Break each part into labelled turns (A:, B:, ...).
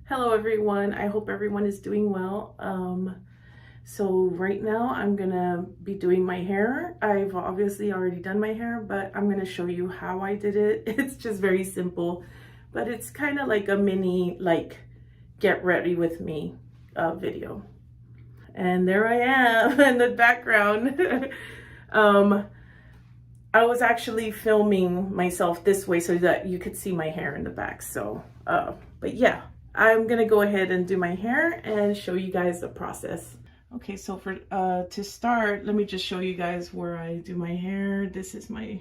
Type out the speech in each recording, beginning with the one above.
A: Hello everyone, I hope everyone is doing well. So right now I'm gonna be doing my hair. I've obviously already done my hair, but I'm gonna show you how I did it. It's just very simple, but it's kind of like a mini get ready with me video. And there I am in the background. I was actually filming myself this way so that you could see my hair in the back. So, but yeah. I'm gonna go ahead and do my hair and show you guys the process. Okay, so for to start, let me just show you guys where I do my hair. This is my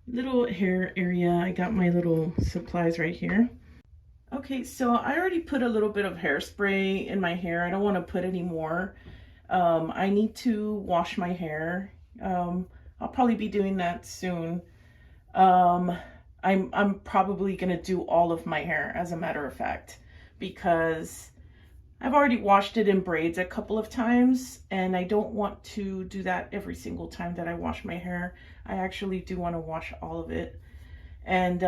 A: little hair area. I got my little supplies right here. Okay, so I already put a little bit of hairspray in my hair. I don't want to put any more. I need to wash my hair. I'll probably be doing that soon. I'm probably gonna do all of my hair, as a matter of fact, because I've already washed it in braids a couple of times and I don't want to do that every single time that I wash my hair. I actually do want to wash all of it and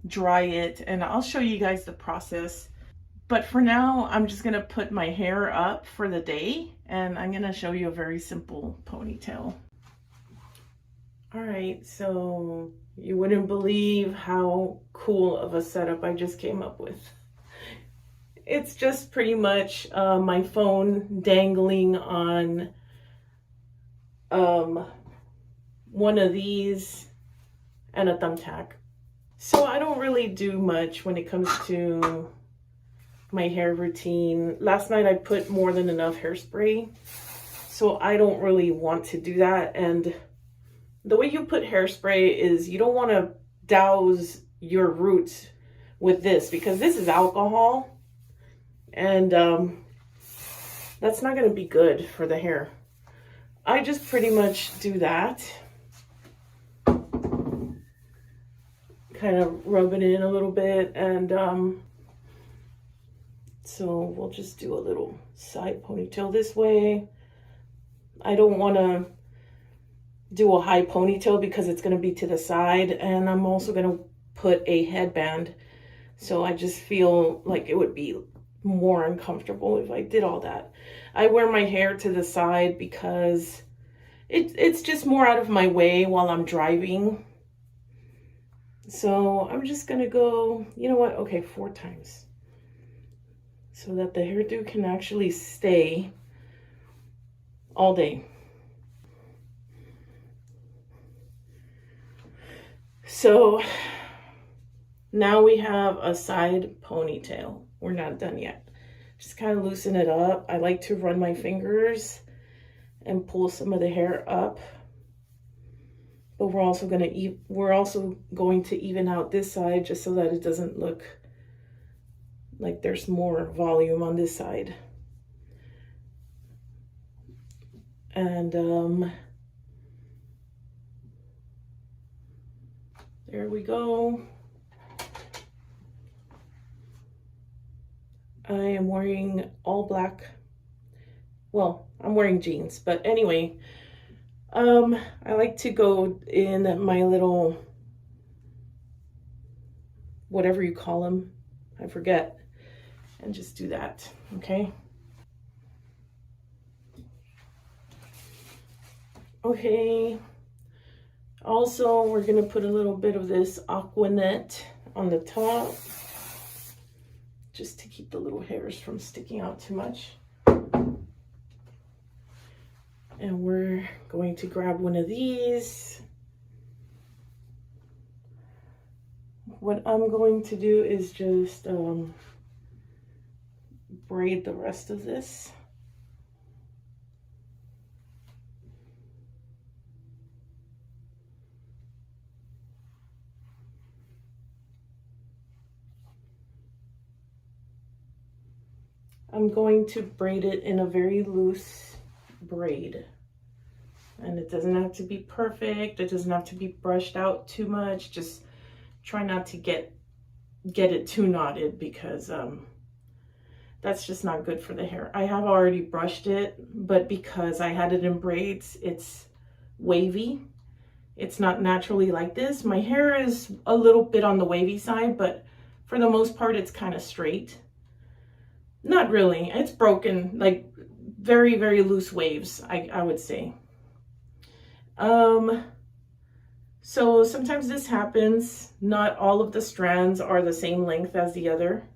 A: dry it, and I'll show you guys the process. But for now, I'm just gonna put my hair up for the day and I'm gonna show you a very simple ponytail. All right, so you wouldn't believe how cool of a setup I just came up with. It's just pretty much my phone dangling on one of these and a thumbtack. So I don't really do much when it comes to my hair routine. Last night I put more than enough hairspray, so I don't really want to do that. And the way you put hairspray is you don't want to douse your roots with this, because this is alcohol and that's not going to be good for the hair. I just pretty much do that, kind of rub it in a little bit, and so we'll just do a little side ponytail this way. I don't want to do a high ponytail because it's going to be to the side, and I'm also going to put a headband, so I just feel like it would be more uncomfortable if I did all that. I wear my hair to the side because it's just more out of my way while I'm driving. So I'm just going to go, you know what, okay, 4 times so that the hairdo can actually stay all day. So now we have a side ponytail. We're not done yet. Just kind of loosen it up. I like to run my fingers and pull some of the hair up. But we're also going to even out this side just so that it doesn't look like there's more volume on this side. And there we go. I am wearing all black. Well, I'm wearing jeans, but anyway, I like to go in my little, whatever you call them, I forget, and just do that, okay? Okay. Also, we're gonna put a little bit of this Aquanet on the top, just to keep the little hairs from sticking out too much. And we're going to grab one of these. What I'm going to do is just braid the rest of this. I'm going to braid it in a very loose braid. And it doesn't have to be perfect. It doesn't have to be brushed out too much. Just try not to get it too knotted, because that's just not good for the hair. I have already brushed it, but because I had it in braids, it's wavy. It's not naturally like this. My hair is a little bit on the wavy side, but for the most part, it's kind of straight. Not really. It's broken, like very, very loose waves, I would say. Um, so sometimes this happens. Not all of the strands are the same length as the other.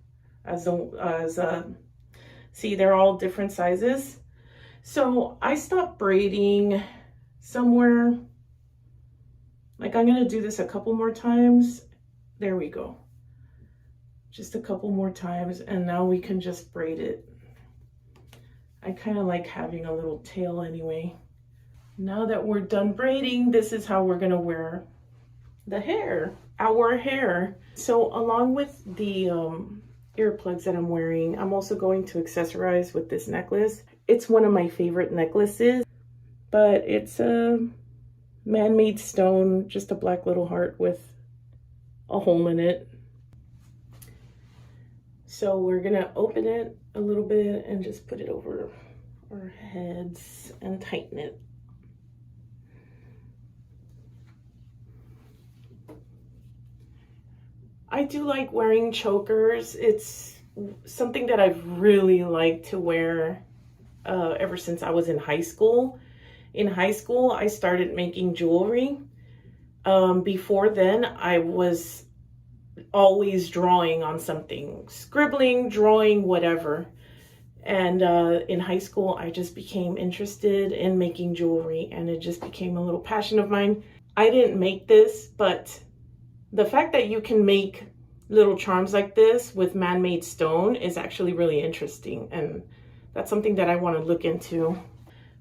A: See, they're all different sizes. So I stopped braiding somewhere, like I'm gonna do this a couple more times. There we go. Just a couple more times, and now we can just braid it. I kind of like having a little tail anyway. Now that we're done braiding, this is how we're gonna wear the hair, our hair. So along with the earplugs that I'm wearing, I'm also going to accessorize with this necklace. It's one of my favorite necklaces, but it's a man-made stone, just a black little heart with a hole in it. So we're gonna open it a little bit and just put it over our heads and tighten it. I do like wearing chokers. It's something that I've really liked to wear ever since I was in high school. In high school, I started making jewelry. Before then, I was always drawing on something, scribbling, drawing, whatever. And in high school, I just became interested in making jewelry, and it just became a little passion of mine. I didn't make this, but the fact that you can make little charms like this with man-made stone is actually really interesting, and that's something that I want to look into.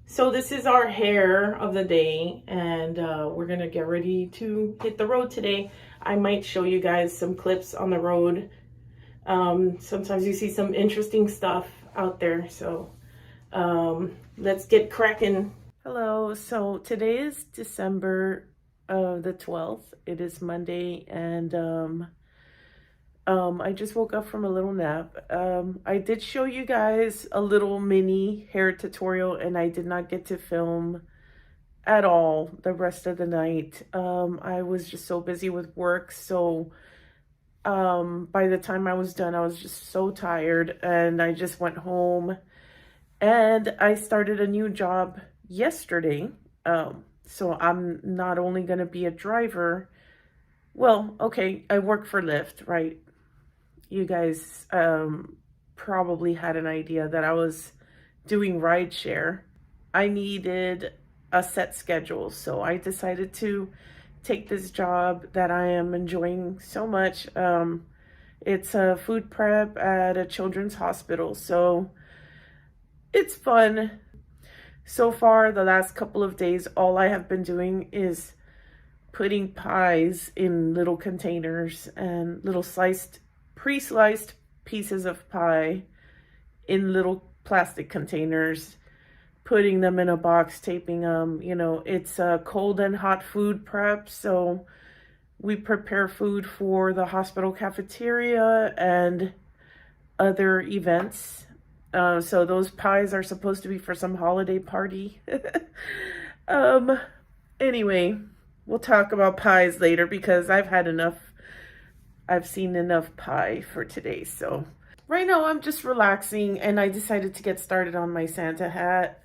A: So this is our hair of the day, and we're gonna get ready to hit the road today. I might show you guys some clips on the road. Sometimes you see some interesting stuff out there, so let's get cracking. Hello, so today is December the 12th. It is Monday, and I just woke up from a little nap. I did show you guys a little mini hair tutorial, and I did not get to film at all the rest of the night. I was just so busy with work, so by the time I was done, I was just so tired, and I just went home, and I started a new job yesterday. So I'm not only going to be a driver. Well, okay, I work for Lyft, right? You guys probably had an idea that I was doing rideshare. I needed a set schedule, so I decided to take this job that I am enjoying so much. It's a food prep at a children's hospital, so it's fun. So far, the last couple of days, all I have been doing is putting pies in little containers and little pre-sliced pieces of pie in little plastic containers, putting them in a box, taping them. You know, it's a cold and hot food prep, so we prepare food for the hospital cafeteria and other events. So those pies are supposed to be for some holiday party. Anyway, we'll talk about pies later because I've had enough. I've seen enough pie for today. So right now I'm just relaxing, and I decided to get started on my Santa hat.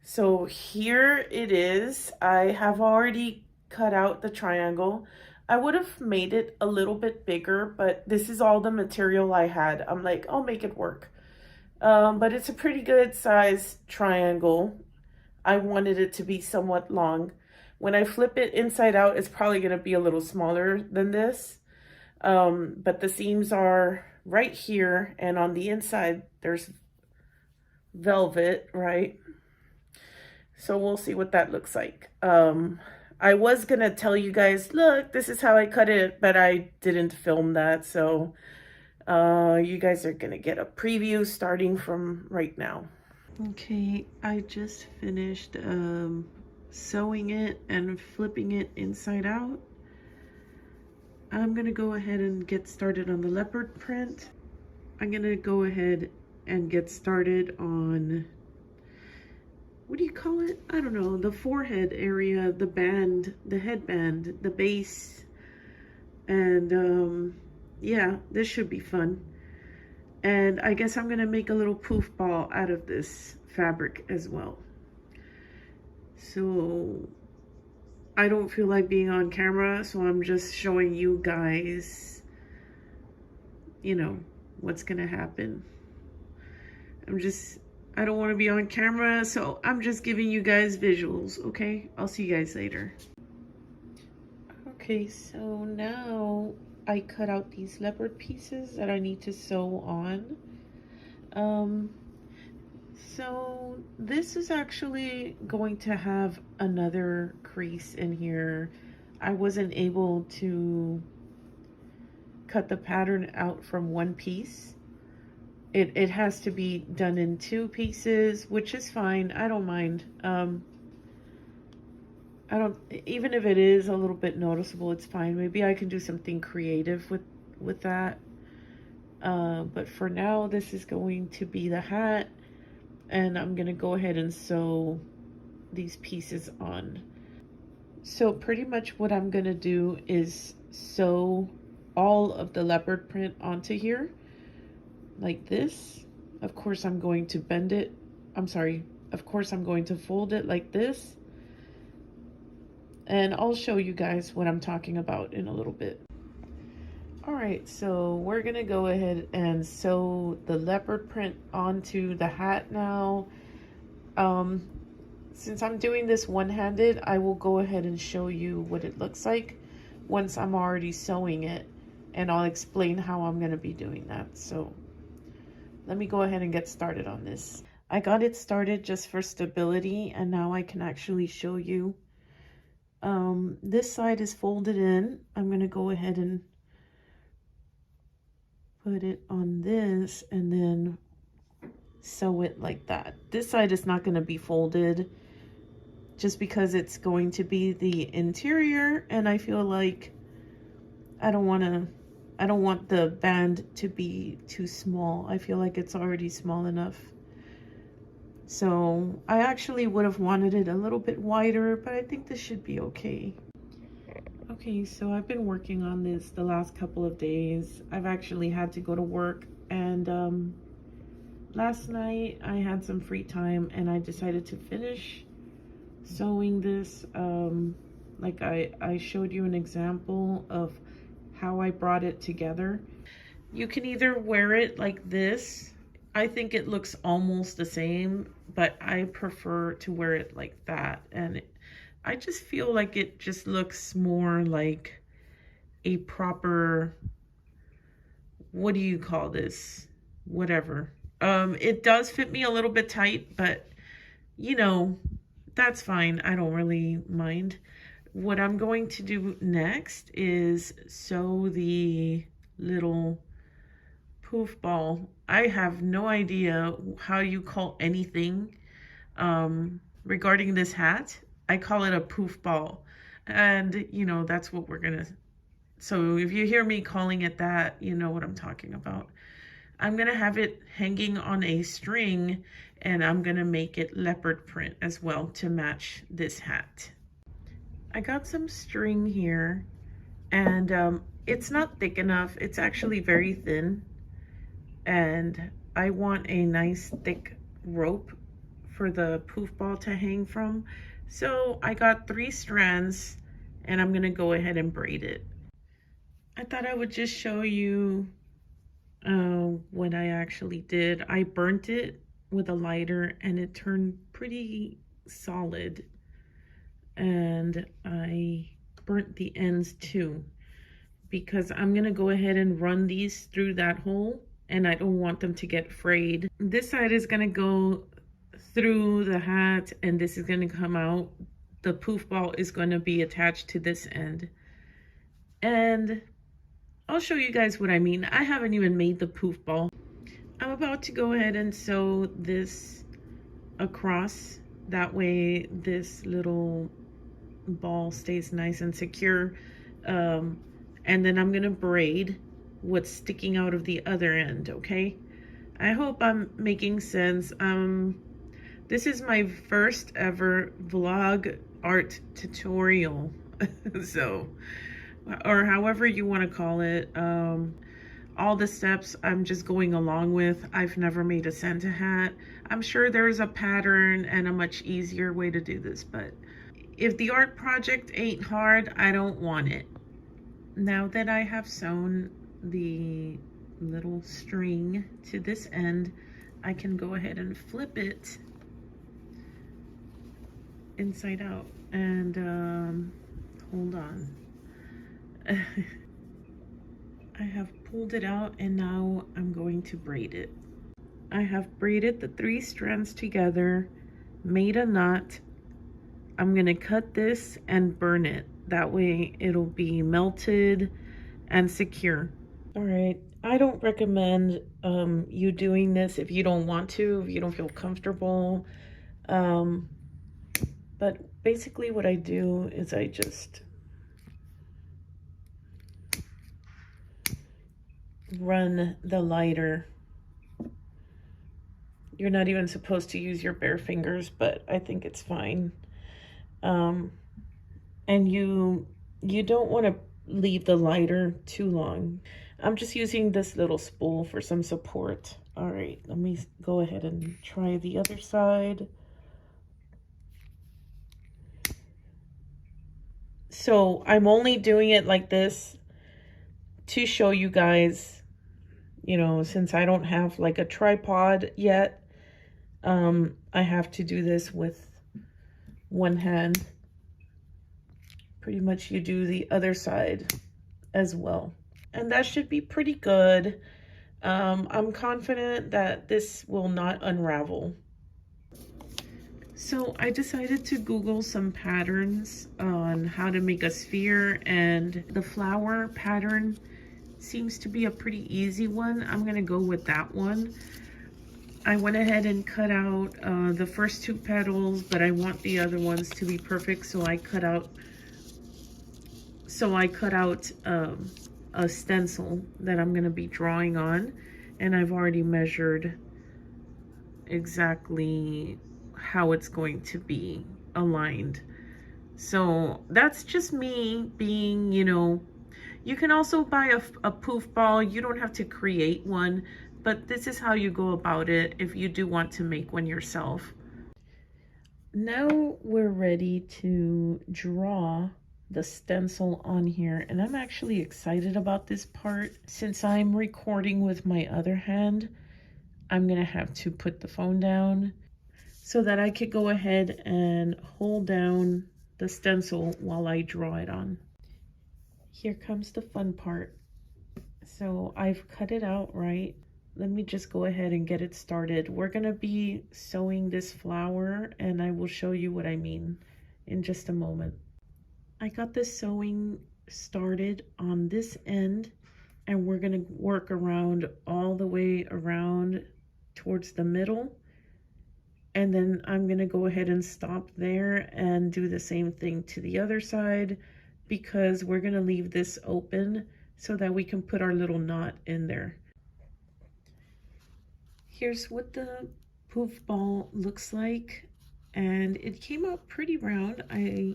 A: So here it is. I have already cut out the triangle. I would have made it a little bit bigger, but this is all the material I had. I'm like, I'll make it work. But it's a pretty good size triangle. I wanted it to be somewhat long. When I flip it inside out, it's probably going to be a little smaller than this. But the seams are right here, and on the inside, there's velvet, right? So we'll see what that looks like. I was going to tell you guys, look, this is how I cut it, but I didn't film that. So you guys are going to get a preview starting from right now. Okay, I just finished sewing it and flipping it inside out. I'm going to go ahead and get started on the leopard print. I'm going to go ahead and get started on, what do you call it? I don't know, the forehead area, the band, the headband, the base. And yeah, this should be fun. And I guess I'm gonna make a little poof ball out of this fabric as well. So I don't feel like being on camera, so I'm just showing you guys, you know, what's gonna happen. I don't want to be on camera, so I'm just giving you guys visuals, okay? I'll see you guys later. Okay, so now I cut out these leopard pieces that I need to sew on. So this is actually going to have another crease in here. I wasn't able to cut the pattern out from one piece. It has to be done in 2 pieces, which is fine. I don't mind. I don't, even if it is a little bit noticeable, it's fine. Maybe I can do something creative with that. But for now, this is going to be the hat, and I'm gonna go ahead and sew these pieces on. So pretty much what I'm gonna do is sew all of the leopard print onto here like this. Of course I'm going to bend it. Of course I'm going to fold it like this. And I'll show you guys what I'm talking about in a little bit. All right, so we're gonna go ahead and sew the leopard print onto the hat now. Since I'm doing this one-handed, I will go ahead and show you what it looks like once I'm already sewing it, and I'll explain how I'm gonna be doing that. So let me go ahead and get started on this. I got it started just for stability, and now I can actually show you. This side is folded in. I'm gonna go ahead and put it on this and then sew it like that. This side is not gonna be folded just because it's going to be the interior, and I feel like I don't want the band to be too small. I feel like it's already small enough. So I actually would have wanted it a little bit wider, but I think this should be okay. Okay, so I've been working on this the last couple of days. I've actually had to go to work, and last night I had some free time and I decided to finish sewing this. Like I showed you an example of how I brought it together. You can either wear it like this. I think it looks almost the same, but I prefer to wear it like that. And I just feel like it just looks more like a proper, what do you call this? Whatever. It does fit me a little bit tight, but you know, that's fine. I don't really mind. What I'm going to do next is sew the little poof ball. I have no idea how you call anything regarding this hat. I call it a poof ball, and you know, that's what we're gonna, so if you hear me calling it that, you know what I'm talking about. I'm gonna have it hanging on a string, and I'm gonna make it leopard print as well to match this hat. I got some string here, and it's not thick enough. It's actually very thin, and I want a nice thick rope for the poof ball to hang from. So I got 3 strands, and I'm gonna go ahead and braid it. I thought I would just show you what I actually did. I burnt it with a lighter and it turned pretty solid, and I burnt the ends too because I'm gonna go ahead and run these through that hole, and I don't want them to get frayed. This side is gonna go through the hat, and this is gonna come out. The poof ball is gonna be attached to this end, and I'll show you guys what I mean. I haven't even made the poof ball. I'm about to go ahead and sew this across. That way this little ball stays nice and secure. And then I'm gonna braid what's sticking out of the other end, okay? I hope I'm making sense. This is my first ever vlog art tutorial. So, or however you want to call it. all the steps I'm just going along with. I've never made a Santa hat. I'm sure there's a pattern and a much easier way to do this, but if the art project ain't hard, I don't want it. Now that I have sewn the little string to this end, I can go ahead and flip it inside out. And hold on. I have pulled it out and now I'm going to braid it. I have braided the 3 strands together, made a knot. I'm gonna cut this and burn it. That way it'll be melted and secure. All right, I don't recommend you doing this if you don't want to, if you don't feel comfortable. But basically what I do is I just run the lighter. You're not even supposed to use your bare fingers, but I think it's fine. And you don't want to leave the lighter too long. I'm just using this little spool for some support. All right, let me go ahead and try the other side. So I'm only doing it like this to show you guys, you know, since I don't have like a tripod yet, I have to do this with one hand. Pretty much you do the other side as well. And that should be pretty good. I'm confident that this will not unravel. So I decided to Google some patterns on how to make a sphere, and the flower pattern seems to be a pretty easy one. I'm gonna go with that one. I went ahead and cut out the first 2 petals, but I want the other ones to be perfect, so I cut out a stencil that I'm gonna be drawing on, and I've already measured exactly how it's going to be aligned. So that's just me being, you know, you can also buy a poof ball. You don't have to create one, but this is how you go about it if you do want to make one yourself. Now we're ready to draw the stencil on here, and I'm actually excited about this part. Since I'm recording with my other hand, I'm gonna have to put the phone down so that I could go ahead and hold down the stencil while I draw it on. Here comes the fun part. So I've cut it out, right? Let me just go ahead and get it started. We're gonna be sewing this flower, and I will show you what I mean in just a moment. I got the sewing started on this end, and we're gonna work around all the way around towards the middle. And then I'm gonna go ahead and stop there and do the same thing to the other side, because we're gonna leave this open so that we can put our little knot in there. Here's what the poof ball looks like, and it came out pretty round. I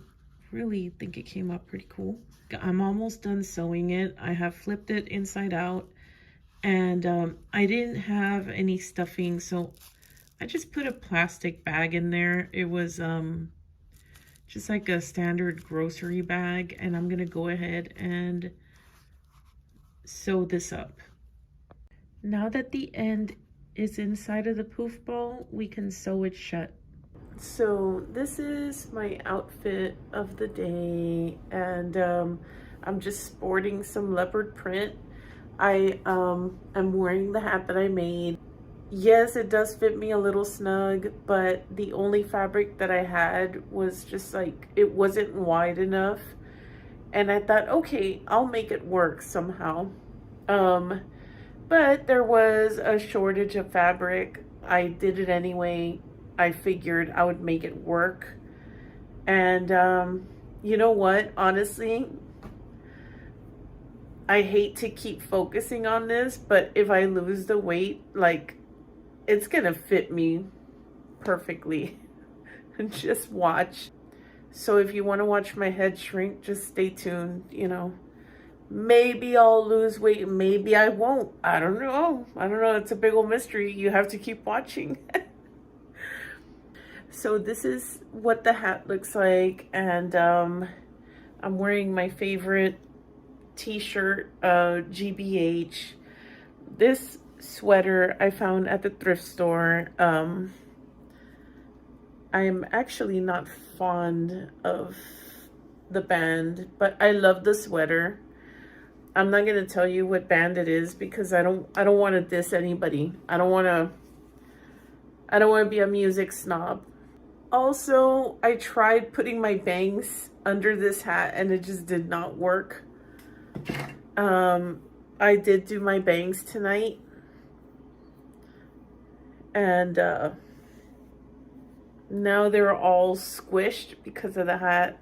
A: really think it came out pretty cool. I'm almost done sewing it. I have flipped it inside out, and I didn't have any stuffing, so I just put a plastic bag in there. It was just like a standard grocery bag, and I'm gonna go ahead and sew this up. Now that the end is inside of the poof ball, we can sew it shut. So this is my outfit of the day, and I'm just sporting some leopard print. I am wearing the hat that I made. Yes, it does fit me a little snug, but the only fabric that I had was just like, it wasn't wide enough. And I thought, okay, I'll make it work somehow. But there was a shortage of fabric. I did it anyway. I figured I would make it work. And you know what? Honestly, I hate to keep focusing on this, but if I lose the weight, like, it's gonna fit me perfectly. Just watch. So if you want to watch my head shrink, just stay tuned, you know. Maybe I'll lose weight, maybe I won't. I don't know. I don't know. It's a big old mystery. You have to keep watching. So this is what the hat looks like, and I'm wearing my favorite t-shirt, GBH. This sweater I found at the thrift store. I am actually not fond of the band, but I love the sweater. I'm not gonna tell you what band it is because I don't want to diss anybody. I don't want to be a music snob. Also, I tried putting my bangs under this hat and it just did not work. I did do my bangs tonight, and now they're all squished because of the hat.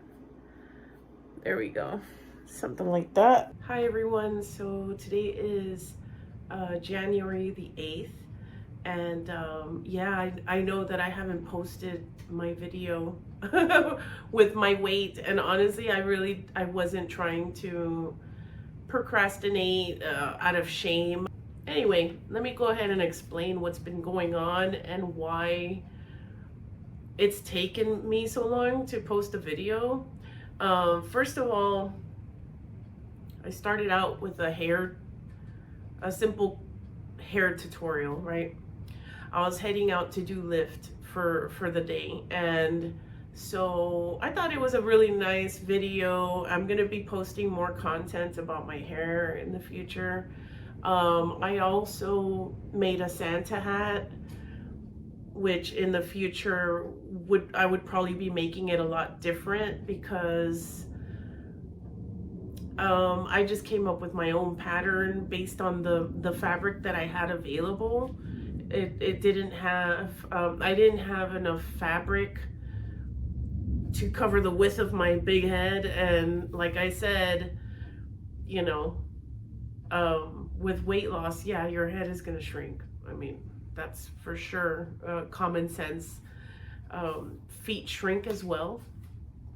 A: There we go. Something like that. Hi everyone. So today is January the 8th. And yeah, I know that I haven't posted my video with my weight. And honestly, I wasn't trying to procrastinate out of shame. Anyway, let me go ahead and explain what's been going on and why it's taken me so long to post a video. First of all, I started out with a simple hair tutorial, right? I was heading out to do Lyft for the day, and so I thought it was a really nice video. I'm gonna be posting more content about my hair in the future. I also made a Santa hat, which in the future I would probably be making it a lot different because I just came up with my own pattern based on the fabric that I had available. It didn't have, I didn't have enough fabric to cover the width of my big head. And like I said, you know, with weight loss, yeah, your head is going to shrink. I mean, that's for sure. Common sense. Feet shrink as well.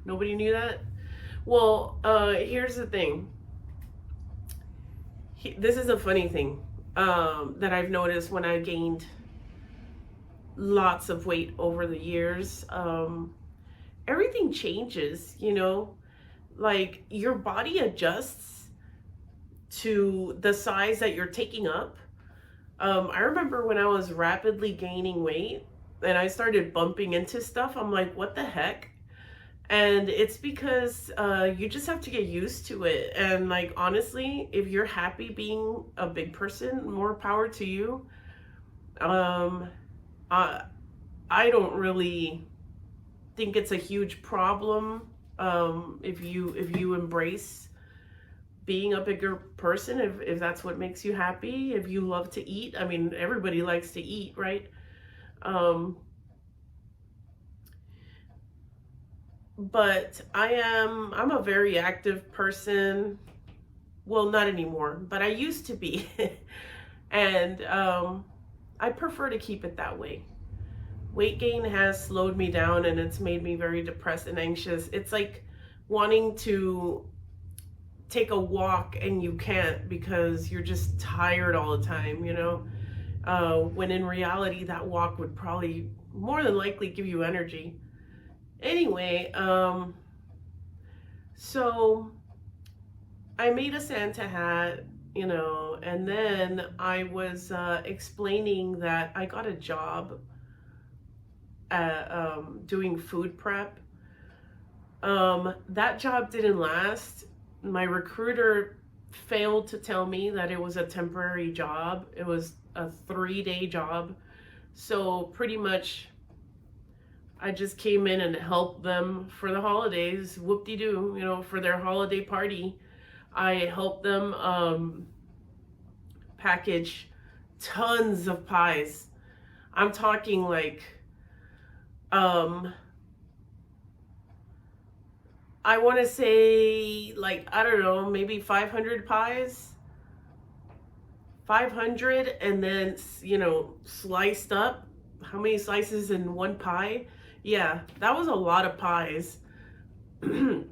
A: Nobody knew that? Well, here's the thing. This is a funny thing that I've noticed when I gained lots of weight over the years. Everything changes, you know, like your body adjusts to the size that you're taking up. I remember when I was rapidly gaining weight and I started bumping into stuff, I'm like, what the heck? And it's because you just have to get used to it. And like, honestly, if you're happy being a big person, more power to you. I don't really think it's a huge problem if you embrace being a bigger person, if that's what makes you happy, if you love to eat. I mean, everybody likes to eat, right? But I'm a very active person. Well, not anymore, but I used to be. And I prefer to keep it that way. Weight gain has slowed me down and it's made me very depressed and anxious. It's like wanting to take a walk and you can't because you're just tired all the time, you know? When in reality, that walk would probably more than likely give you energy. Anyway, so I made a Santa hat, you know, and then I was explaining that I got a job at doing food prep. That job didn't last. My recruiter failed to tell me that it was a temporary job. It was a 3-day job. So pretty much I just came in and helped them for the holidays, whoop-de-doo, you know, for their holiday party. I helped them package tons of pies. I'm talking like, I want to say like, I don't know, maybe 500 pies. 500 and then, you know, sliced up. How many slices in one pie? Yeah, that was a lot of pies.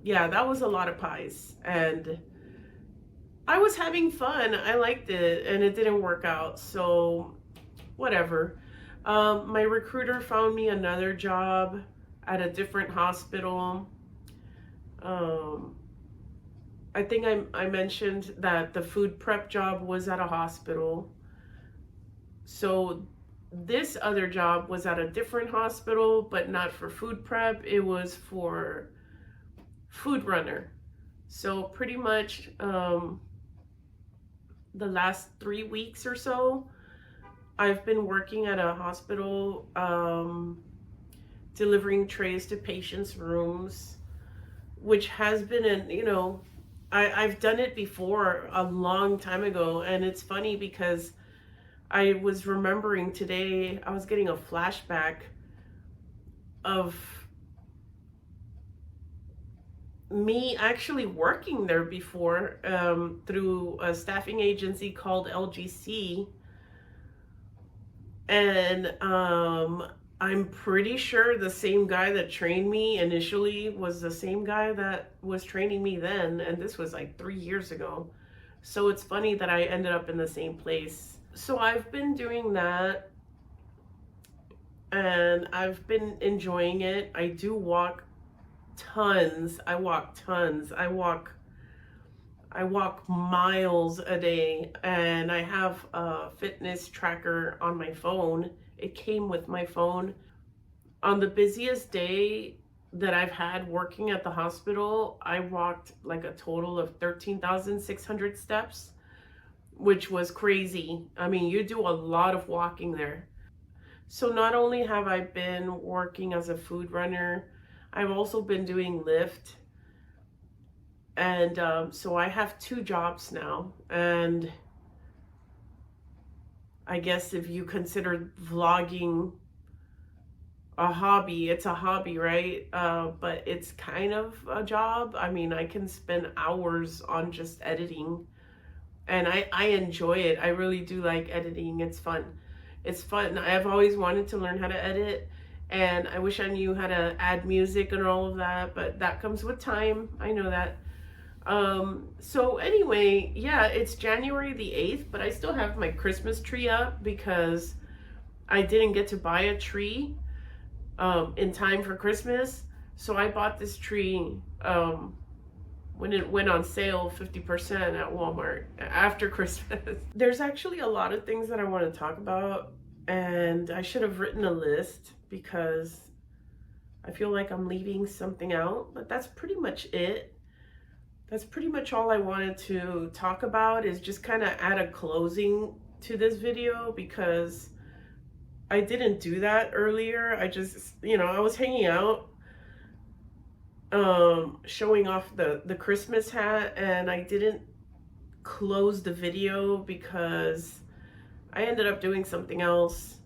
A: Yeah, that was a lot of pies. And
B: I was having fun. I liked it, and it didn't work out. So, whatever. My recruiter found me another job at a different hospital. Um, I think I mentioned that the food prep job was at a hospital. So, this other job was at a different hospital, but not for food prep. It was for food runner. So, pretty much the last 3 weeks or so, I've been working at a hospital, delivering trays to patients' rooms, which has been I've done it before a long time ago. And it's funny because I was remembering today, I was getting a flashback of me actually working there before, through a staffing agency called LGC. And I'm pretty sure the same guy that trained me initially was the same guy that was training me then, and this was like 3 years ago. So it's funny that I ended up in the same place. So I've been doing that, and I've been enjoying it. I do walk tons. I walk tons. I walk miles a day, and I have a fitness tracker on my phone. It came with my phone. On the busiest day that I've had working at the hospital, I walked like a total of 13,600 steps, which was crazy. I mean, you do a lot of walking there. So not only have I been working as a food runner, I've also been doing Lyft. And so I have 2 jobs now. And I guess if you consider vlogging a hobby, it's a hobby, right? But it's kind of a job. I mean, I can spend hours on just editing. And I enjoy it. I really do like editing. It's fun. It's fun. I've always wanted to learn how to edit. And I wish I knew how to add music and all of that. But that comes with time. I know that. So anyway, yeah, it's January the 8th, but I still have my Christmas tree up because I didn't get to buy a tree in time for Christmas. So I bought this tree when it went on sale 50% at Walmart after Christmas. There's actually a lot of things that I want to talk about, and I should have written a list because I feel like I'm leaving something out, but that's pretty much it. That's pretty much all I wanted to talk about, is just kind of add a closing to this video because I didn't do that earlier. I just, I was hanging out, showing off the Christmas hat, and I didn't close the video because I ended up doing something else.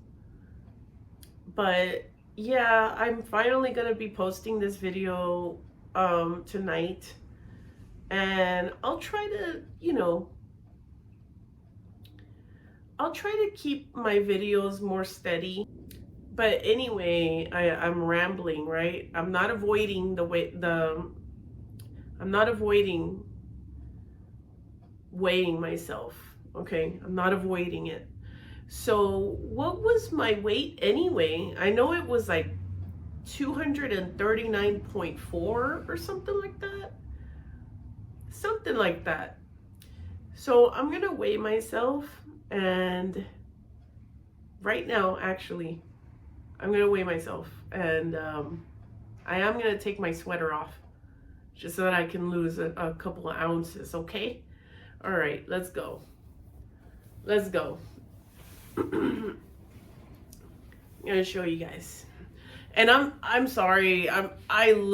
B: But yeah, I'm finally gonna be posting this video tonight. And I'll try to, I'll try to keep my videos more steady. But anyway, I'm rambling, right? I'm not avoiding I'm not avoiding weighing myself, okay? I'm not avoiding it. So what was my weight anyway? I know it was like 239.4 or something like that. Something like that. So I'm gonna weigh myself, and right now actually I'm gonna weigh myself, and I am gonna take my sweater off just so that I can lose a couple of ounces. Okay, all right, let's go. I'm gonna show you guys, and I'm sorry, I don't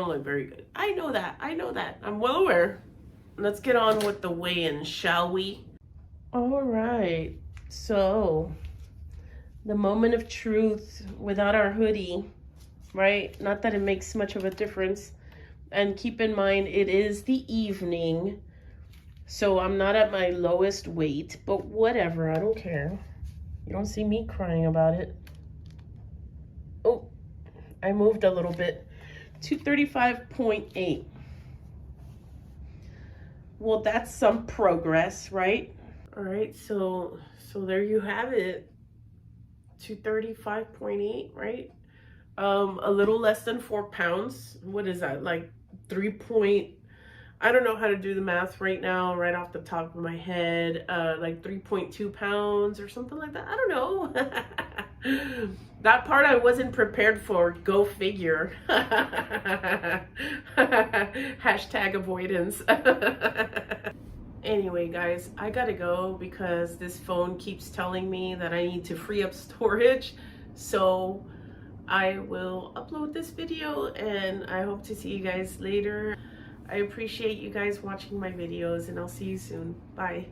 B: look very good. I know that. I'm well aware. Let's get on with the weigh-in, shall we? All right. So, the moment of truth without our hoodie, right? Not that it makes much of a difference. And keep in mind, it is the evening. So, I'm not at my lowest weight, but whatever. I don't care. You don't see me crying about it. Oh, I moved a little bit.
A: 235.8. Well, that's some progress, right? All right, so there you have it. 235.8, right? A little less than 4 pounds. What is that? Like 3 point, I don't know how to do the math right now, right off the top of my head. Like 3.2 pounds or something like that. I don't know. That part I wasn't prepared for. Go figure. Hashtag avoidance. Anyway, guys, I gotta go because this phone keeps telling me that I need to free up storage. So I will upload this video and I hope to see you guys later. I appreciate you guys watching my videos and I'll see you soon. Bye.